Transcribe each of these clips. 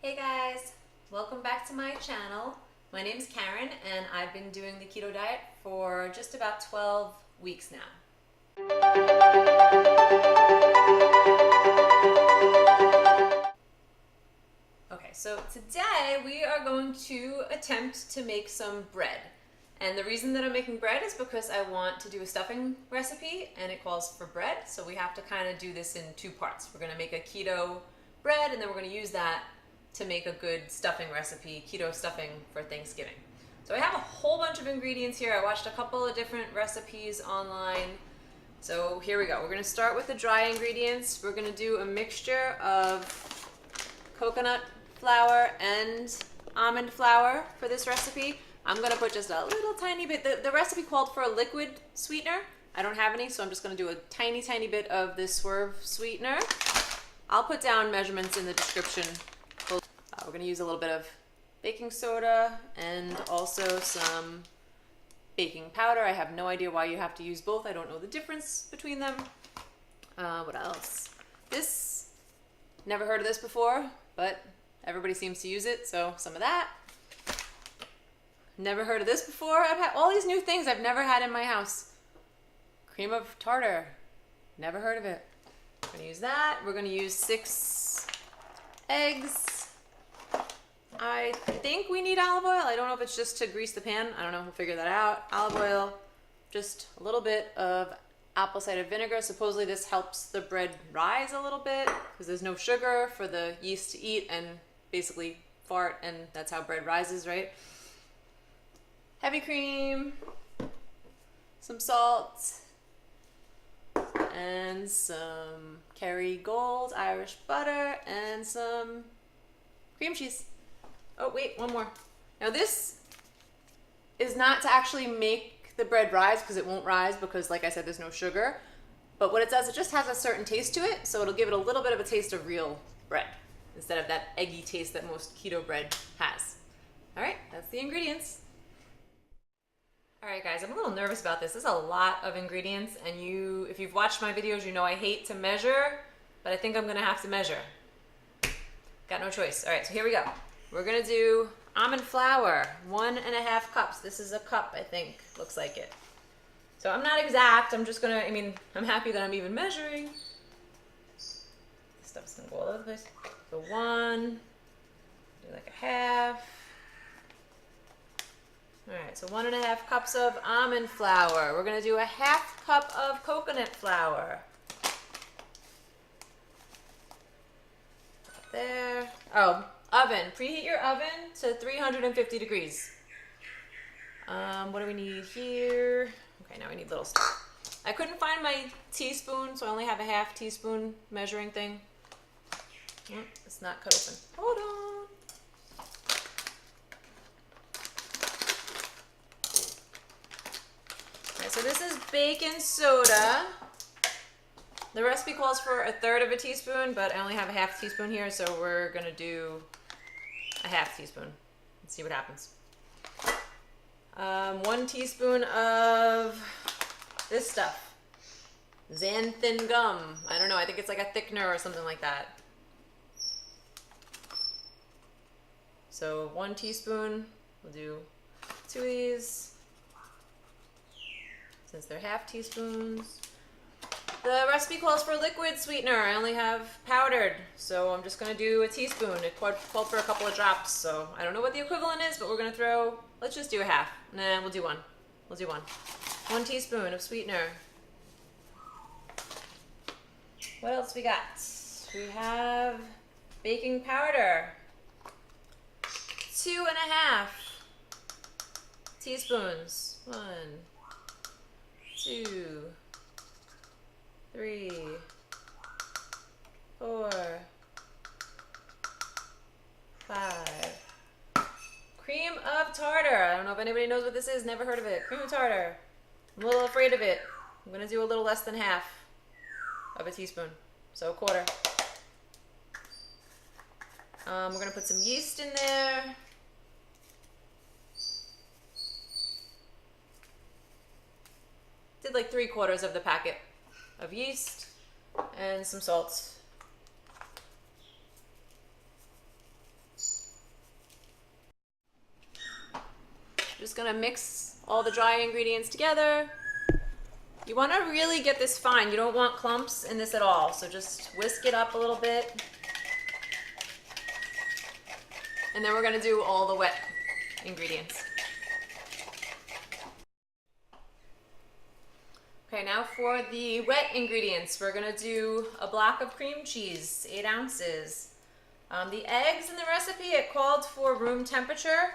Hey guys, welcome back to my channel. My name is Karen and I've been doing the keto diet for just about 12 weeks now. Okay, so today we are going to attempt to make some bread. And the reason that I'm making bread is because I want to do a stuffing recipe and it calls for bread. So we have to kind of do this in two parts. We're going to make a keto bread and then we're going to use that to make a good stuffing recipe, keto stuffing for Thanksgiving. So I have a whole bunch of ingredients here. I watched a couple of different recipes online. So here we go. We're going to start with the dry ingredients. We're going to do a mixture of coconut flour and almond flour for this recipe. I'm going to put just a little tiny bit. The recipe called for a liquid sweetener. I don't have any, so I'm just going to do a tiny bit of this Swirve sweetener. I'll put down measurements in the description. We're going to use a little bit of baking soda and also some baking powder. I have no idea why you have to use both. I don't know the difference between them. What else? This, never heard of this before, but everybody seems to use it, so some of that. Never heard of this before. I've had all these new things I've never had in my house. Cream of Tartar. Never heard of it. We're going to use that. We're going to use 6 eggs. I think we need olive oil. I don't know if it's just to grease the pan. I don't know. We'll figure that out. Olive oil, just a little bit of apple cider vinegar. Supposedly this helps the bread rise a little bit because there's no sugar for the yeast to eat and basically fart, and that's how bread rises, right? Heavy cream, some salt, and some Kerrygold Irish butter, and some cream cheese. Oh wait, one more. Now this is not to actually make the bread rise because it won't rise because, like I said, there's no sugar. But what it does, it just has a certain taste to it, so it'll give it a little bit of a taste of real bread instead of that eggy taste that most keto bread has. All right, that's the ingredients. All right, guys, I'm a little nervous about this. There's a lot of ingredients, and if you've watched my videos, you know I hate to measure, but I think I'm gonna have to measure. Got no choice. All right, so here we go. We're gonna do almond flour, 1.5 cups. This is a cup, I think, looks like it. So I'm not exact, I'm just gonna, I'm happy that I'm even measuring. This stuff's gonna go all over the place. So 1, do like a half. All right, so 1.5 cups of almond flour. We're gonna do a 1/2 cup of coconut flour. There. Oh, oven. Preheat your oven to 350 degrees. What do we need here? Okay, now we need little stuff. I couldn't find my teaspoon, so I only have a 1/2 teaspoon measuring thing. It's not cut open. Hold on. Okay, so this is baking soda. The recipe calls for 1/3 teaspoon, but I only have a 1/2 teaspoon here, so we're gonna do a 1/2 teaspoon. Let's see what happens. 1 teaspoon of this stuff. Xantham gum. I don't know, I think it's like a thickener or something like that. So 1 teaspoon, we'll do 2 of these, since they're 1/2 teaspoons. The recipe calls for liquid sweetener. I only have powdered, so I'm just gonna do a teaspoon. It called for a couple of drops, so I don't know what the equivalent is, but we're gonna throw, let's just do a 1/2. Nah, we'll do 1. We'll do 1. 1 teaspoon of sweetener. What else we got? We have baking powder. 2.5 teaspoons. 1, 2, 3, 4, 5. Cream of tartar. I don't know if anybody knows what this is. Never heard of it. Cream of tartar. I'm a little afraid of it. I'm going to do a little less than 1/2 of a teaspoon. So 1/4. We're going to put some yeast in there. Did like 3/4 of the packet of yeast and some salt. just gonna mix all the dry ingredients together. You want to really get this fine. You don't want clumps in this at all. So just whisk it up a little bit. And then we're gonna do all the wet ingredients. Okay, now for the wet ingredients, we're gonna do a block of cream cheese, 8 ounces. The eggs in the recipe, it called for room temperature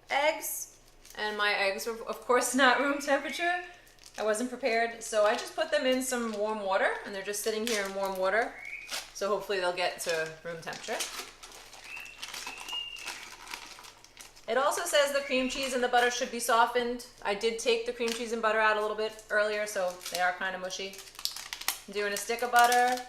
eggs, and my eggs were of course not room temperature. I wasn't prepared, so I just put them in some warm water, and they're just sitting here in warm water, so hopefully they'll get to room temperature. It also says the cream cheese and the butter should be softened. I did take the cream cheese and butter out a little bit earlier, so they are kind of mushy. I'm doing a stick of butter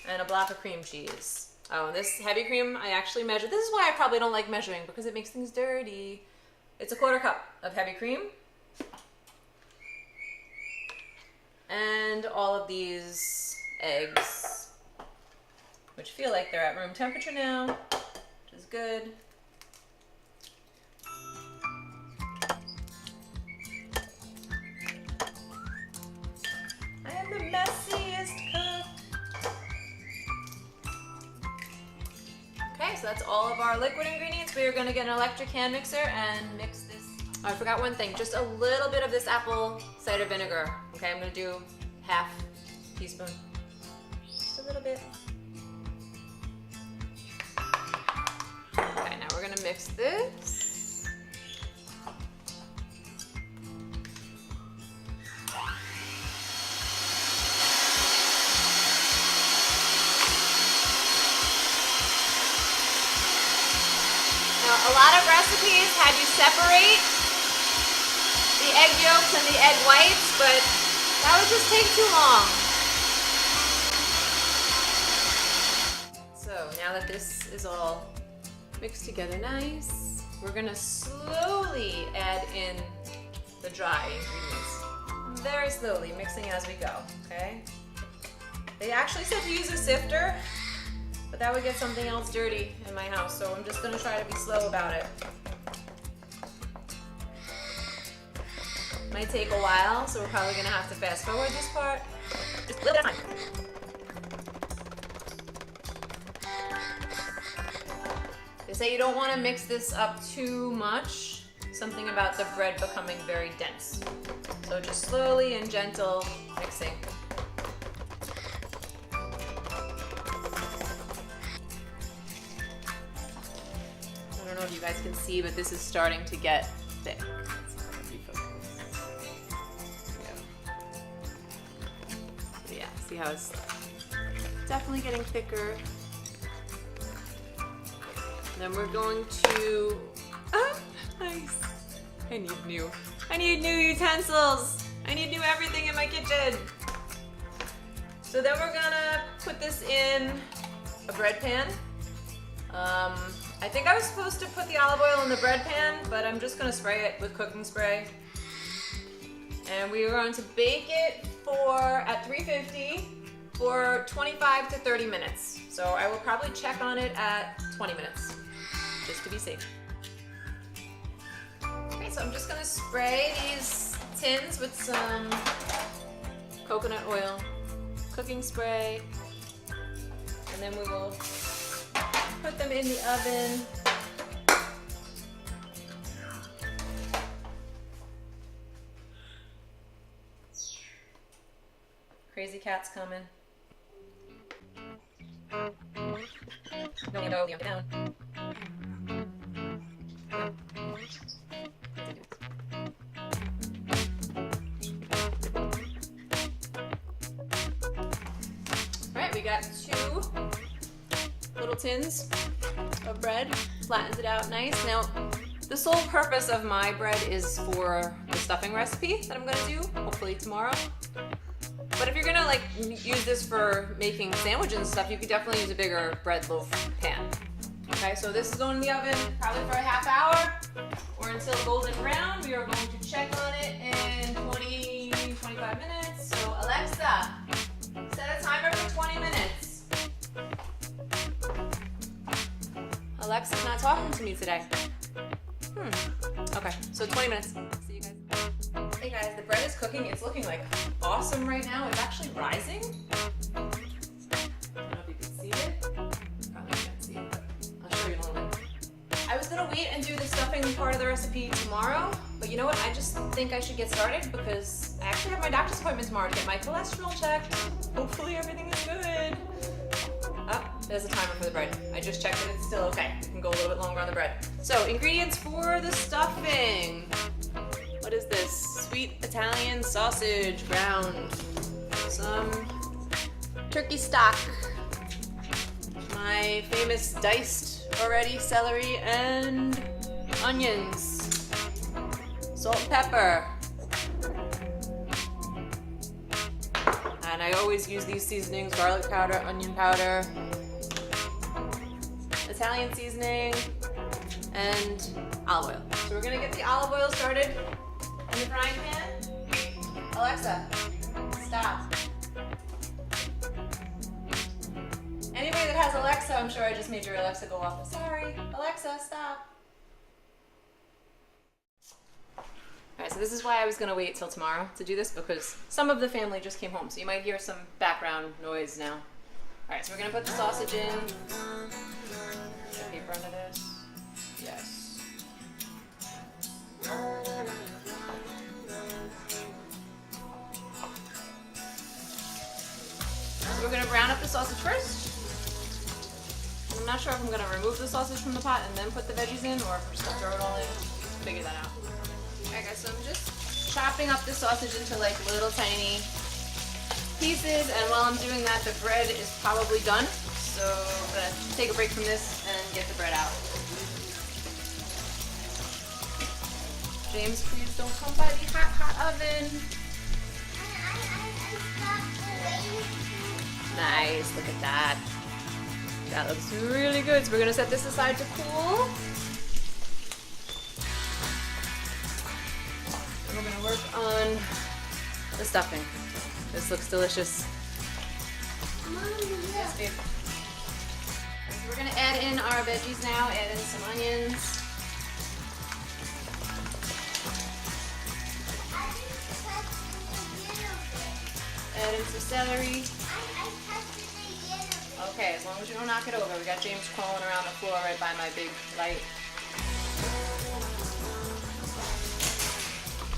and a block of cream cheese. Oh, and this heavy cream, I actually measured. This is why I probably don't like measuring, because it makes things dirty. It's a 1/4 cup of heavy cream. And all of these eggs, which feel like they're at room temperature now, which is good. I am the messiest cook. Okay, so that's all of our liquid ingredients. We are going to get an electric hand mixer and mix this. Oh, I forgot one thing. Just a little bit of this apple cider vinegar. Okay, I'm going to do 1/2 teaspoon. Just a little bit. Okay, now we're going to mix this. Now, a lot of recipes had you separate the egg yolks and the egg whites, but that would just take too long. So now that this is all mixed together nice, we're gonna slowly add in the dry ingredients. Very slowly, mixing as we go, okay? They actually said to use a sifter, but that would get something else dirty in my house, so I'm just gonna try to be slow about it. Might take a while, so we're probably gonna have to fast forward this part. Just a little bit of time. They say you don't want to mix this up too much. Something about the bread becoming very dense. So just slowly and gentle mixing. I don't know if you guys can see, but this is starting to get thick. Yeah, see how it's definitely getting thicker. Then we're going to, nice. I need new utensils. I need new everything in my kitchen. So then we're gonna put this in a bread pan. I think I was supposed to put the olive oil in the bread pan, but I'm just gonna spray it with cooking spray. And we are going to bake it at 350 for 25 to 30 minutes. So I will probably check on it at 20 minutes. Just to be safe. Okay, so I'm just gonna spray these tins with some coconut oil, cooking spray, and then we will put them in the oven. Crazy cat's coming. No, no, down. Alright, we got 2 little tins of bread. Flattens it out nice. Now, the sole purpose of my bread is for the stuffing recipe that I'm going to do, hopefully tomorrow. But if you're going to like use this for making sandwiches and stuff, you could definitely use a bigger bread loaf pan. Okay, so this is going in the oven probably for a ½ hour or until golden brown. We are going to check on it in 20-25 minutes. So Alexa, set a timer for 20 minutes. Alexa's not talking to me today. Okay, so 20 minutes. See you guys. Hey guys, the bread is cooking. It's looking like awesome right now. It's actually rising. I don't know if you can see it. Probably can't see it, but I'll show you in a little bit. I was gonna wait and do the stuffing part of the recipe tomorrow, but you know what? I just think I should get started because I actually have my doctor's appointment tomorrow to get my cholesterol checked. Hopefully everything is good. Oh, there's a timer for the bread. I just checked it, it's still okay. We can go a little bit longer on the bread. So, ingredients for the stuffing. What is this? Sweet Italian sausage, ground. Some turkey stock. My famous diced already celery and onions. Salt and pepper. And I always use these seasonings: garlic powder, onion powder, Italian seasoning, and olive oil. So we're gonna get the olive oil started in the frying pan. Alexa, stop. Anybody that has Alexa, I'm sure I just made your Alexa go off. Sorry, Alexa, stop. Alright, so this is why I was going to wait till tomorrow to do this, because some of the family just came home, so you might hear some background noise now. Alright, so we're going to put the sausage in. Put paper under this. Yes. So we're going to brown up the sausage first. I'm not sure if I'm going to remove the sausage from the pot and then put the veggies in, or if we're just going to throw it all in. Figure that out. Alright guys, so I'm just chopping up the sausage into like little tiny pieces, and while I'm doing that, the bread is probably done. So I'm going to take a break from this and get the bread out. James, please don't come by the hot, hot oven. Nice, look at that. That looks really good. So we're going to set this aside to cool. We're going to work on the stuffing. This looks delicious. Yes, babe. So we're going to add in our veggies now. Add in some onions. Add in some celery. Okay, as long as you don't knock it over. We got James crawling around the floor right by my big light.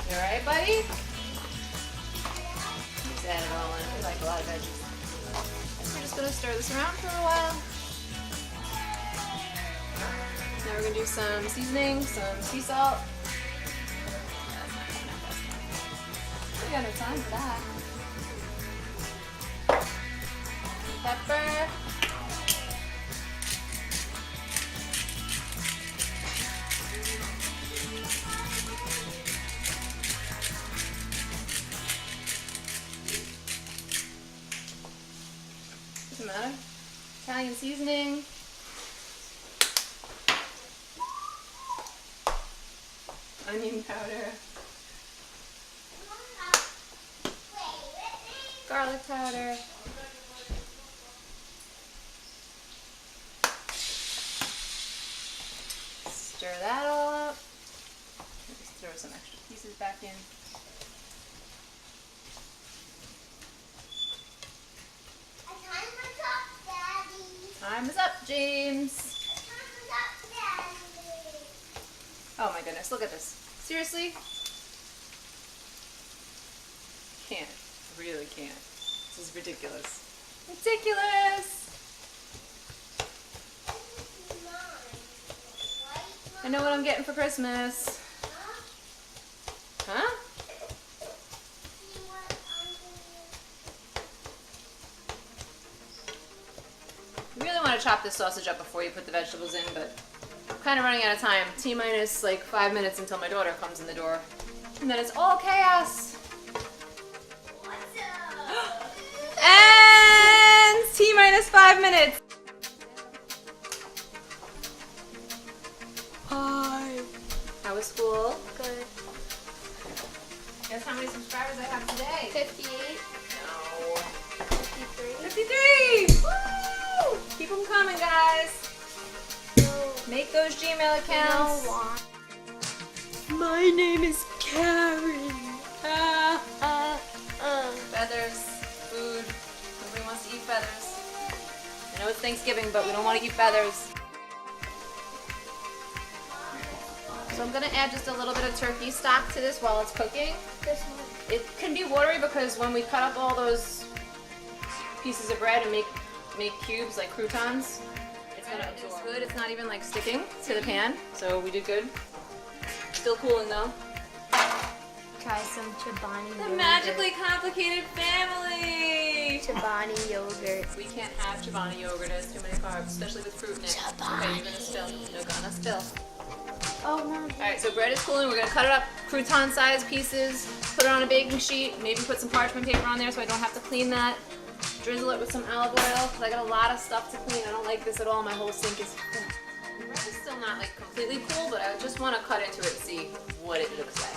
You alright, buddy? Just add it all in. We like a lot of veggies. So we're just going to stir this around for a while. Now we're going to do some seasoning, some sea salt. We got no time for that. Pepper. Doesn't matter. Italian seasoning. Onion powder. Garlic powder. Stir that all up. Just throw some extra pieces back in. Time is up, James. Oh my goodness, look at this. Seriously? Can't. Really can't. This is ridiculous. Ridiculous! I know what I'm getting for Christmas. Huh? You really want to chop this sausage up before you put the vegetables in, but I'm kind of running out of time. T-minus like 5 minutes until my daughter comes in the door. And then it's all chaos. What's up? And T-minus 5 minutes. Hi. How was school? Good. Guess how many subscribers I have today? 58. No. 53. 53! Woo! Keep them coming, guys. No. delete those Gmail accounts. My name is Karen. Feathers, food. Nobody wants to eat feathers. I know it's Thanksgiving, but we don't want to eat feathers. So I'm gonna add just a little bit of turkey stock to this while it's cooking. It can be watery because when we cut up all those pieces of bread and make cubes like croutons, it's gonna absorb. It's good. It's not even like sticking to the pan, so we did good. Still cooling though. Try some Chobani yogurt. The magically complicated family! Chobani yogurt. We can't have Chobani yogurt. It has too many carbs, especially with fruit in it. Okay, you're gonna spill. You're gonna spill. Oh no. Alright, so bread is cooling. We're gonna cut it up crouton-sized pieces, put it on a baking sheet, maybe put some parchment paper on there so I don't have to clean that. Drizzle it with some olive oil because I got a lot of stuff to clean. I don't like this at all. My whole sink is full. The bread is still not like completely cool, but I just want to cut into it and see what it looks like.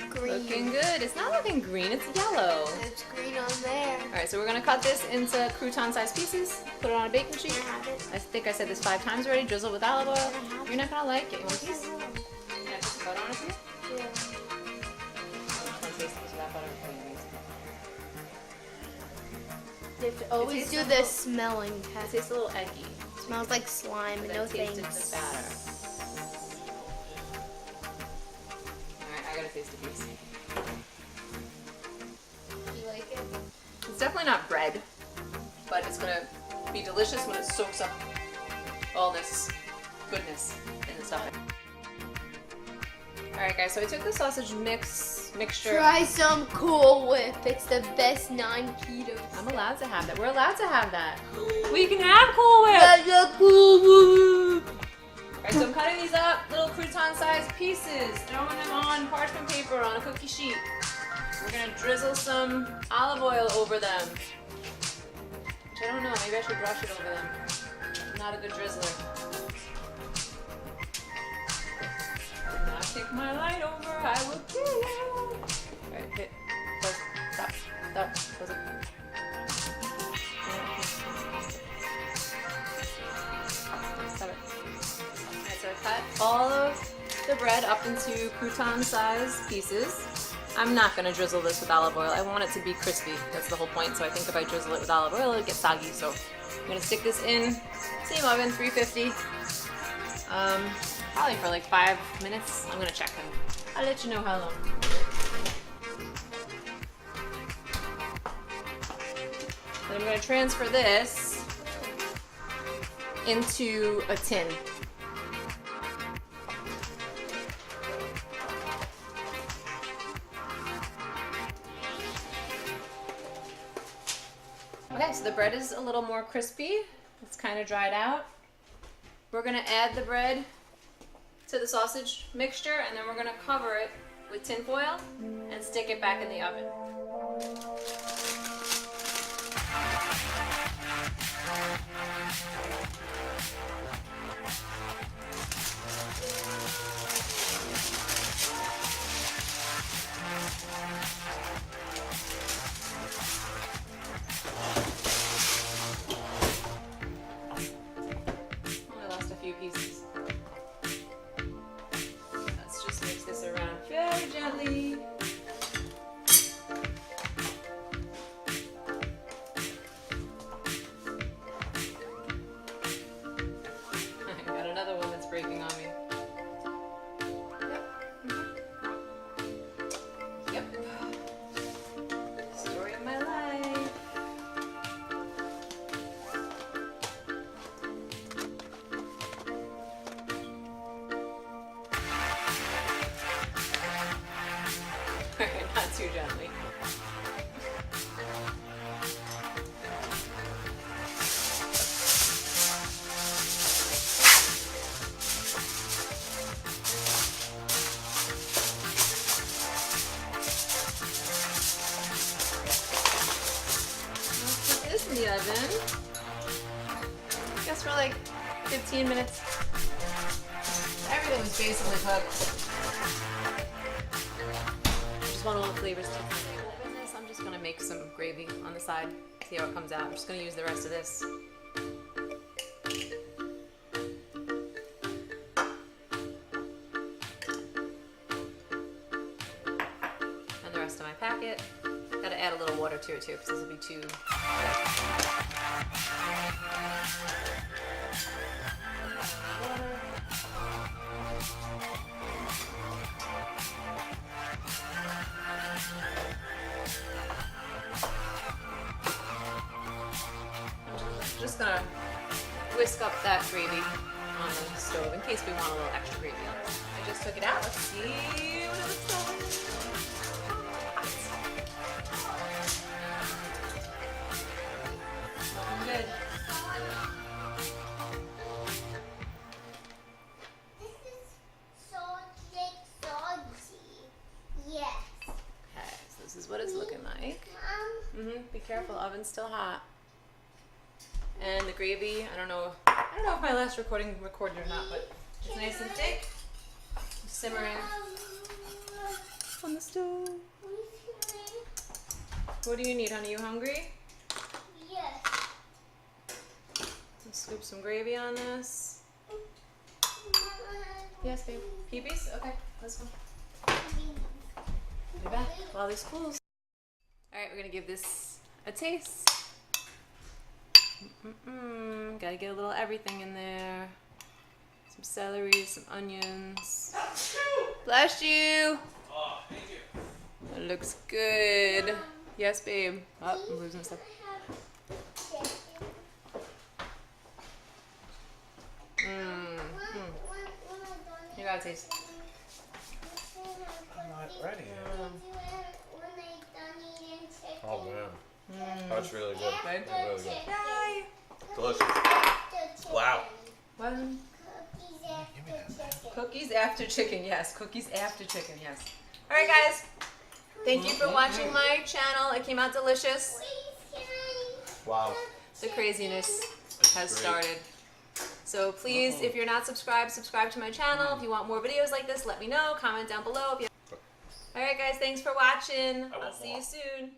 Green. Looking good. It's not looking green, it's yellow. It's green on there. Alright, so we're going to cut this into crouton-sized pieces, put it on a baking sheet. Can I have it? I think I said this 5 times already. Drizzle with olive oil. Can I have You're not going to like it. You want a piece? Yeah. Can I put some butter on it for you? Yeah. You have to always do the smelling It test. tastes a little eggy. Smells like slime. But No I tasted thanks. the batter. Alright, I gotta taste a piece. You like it? It's definitely not bread, but it's gonna be delicious when it soaks up all this goodness in the stuffing. Alright guys, so I took the sausage mixture. Try some Cool Whip. It's the best non-keto. I'm allowed to have that. We're allowed to have that. We can have Cool Whip! That's a Cool Whip! Alright, so I'm cutting these up, little crouton-sized pieces, throwing them on parchment paper on a cookie sheet. We're gonna drizzle some olive oil over them. Which I don't know, maybe I should brush it over them. I'm not a good drizzler. Do not take my light over, I will kill you! Alright, hit, close, stop, close it. Stop it. Alright, so I cut all of the bread up into crouton-sized pieces. I'm not going to drizzle this with olive oil. I want it to be crispy. That's the whole point. So I think if I drizzle it with olive oil, it'll get soggy. So I'm going to stick this in steam oven, 350. Probably for like 5 minutes. I'm going to check them. I'll let you know how long. Then I'm going to transfer this into a tin. Okay, so the bread is a little more crispy. It's kind of dried out. We're gonna add the bread to the sausage mixture and then we're gonna cover it with tin foil and stick it back in the oven. Pieces. Let's just mix this around very gently. I got another one that's breaking on me. Yep. Yep. Story of my life. Not too gently. Let's put this in the oven. I guess for like 15 minutes. Everything's basically cooked. Want all the flavors to I'm just gonna make make some gravy on the side. See how it comes out. I'm just gonna use the rest of this. And the rest of my packet. Gotta add a little water to it too, because this will be too. Just gonna whisk up that gravy on the stove in case we want a little extra gravy on it. I just took it out. Let's see what it looks like. Looking good. This is soggy. Yes. Okay, so this is what it's looking like. Mom. Be careful, oven's still hot. And the gravy, I don't know if my last recording recorded or not, but it's nice and thick, simmering on the stove. What do you need, honey? You hungry? Yes. Let's scoop some gravy on this. Yes, babe. Peepees? Okay, let's go. Be back while this cools. Alright, we're gonna give this a taste. Gotta get a little everything in there. Some celery, some onions. Bless you! Oh, thank you. It looks good. Yes, babe. Oh, I'm losing stuff. You gotta taste. I'm not ready. Oh man, that's really good. Right? Really good. Yay! Delicious. Wow. What? Cookies after chicken, yes. Cookies after chicken, yes. Alright guys, thank you for watching my channel. It came out delicious. Wow. The craziness has great. started. So please, if you're not subscribed, subscribe to my channel. If you want more videos like this, let me know. Comment down below. Alright guys, thanks for watching. I'll see you soon.